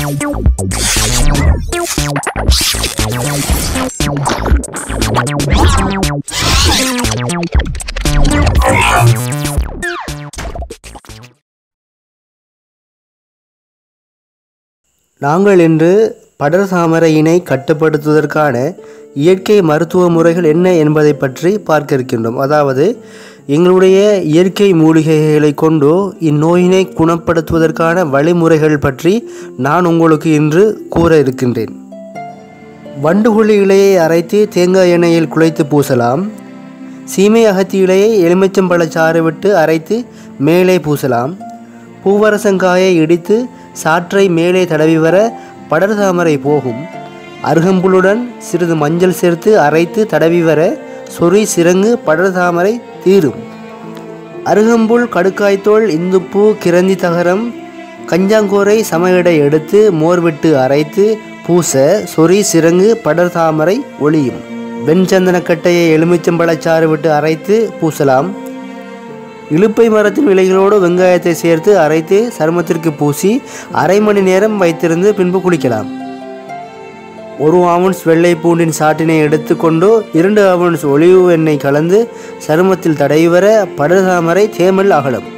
நாங்கள் இன்று படர் தாமரையினை கட்டுப்படுத்துவதற்கான இயற்கை மருத்துவ முறைகள் என்ன என்பதை பற்றி பார்க்க இருக்கின்றோம். அதாவது எங்களுடைய இயற்கை மூலிகைகளை கொண்டு இந்நோயினை குணப்படுத்துவதற்கான வழிமுறைகள் பற்றி நான் உங்களுக்கு இன்று கூற இருக்கின்றேன். வண்டுகுழி இலையை அரைத்து தேங்காய் எண்ணெயில் குழைத்து பூசலாம். சீமை அகத்தி இலையை எலுமிச்சம்பழச்சாறு விட்டு அரைத்து மேலே பூசலாம். பூவரசங்காயை இடித்து சாற்றை மேலே தடவி வர படர் தாமரை போகும். அருகம்புல்லுடன் சிறிது மஞ்சள் சேர்த்து அரைத்து தடவி வர சொறி சிரங்கு படர் தாமரை தீரும். அருகம்புல், கடுக்காய்த்தோல், இந்துப்பூ, கிரந்தி தகரம், கஞ்சாங்கோரை சம எடை எடுத்து மோர் விட்டு அரைத்து பூச சொறி சிரங்கு படர் தாமரை ஒளியும். வெண்சந்தனக்கட்டையை எலுமிச்சம்பழச்சாறு விட்டு அரைத்து பூசலாம். இலுப்பை மரத்தின் இலைகளோடு வெங்காயத்தை சேர்த்து அரைத்து சருமத்திற்கு பூசி அரை மணி நேரம் வைத்திருந்து பின்பு குளிக்கலாம். 1 ounce வெள்ளை பூண்டின் சாற்றினை எடுத்துக்கொண்டு 2 ounce ஒலிவ் எண்ணெய் கலந்து சருமத்தில் தடவி வர படர் தாமரை தேமல் அகலும்.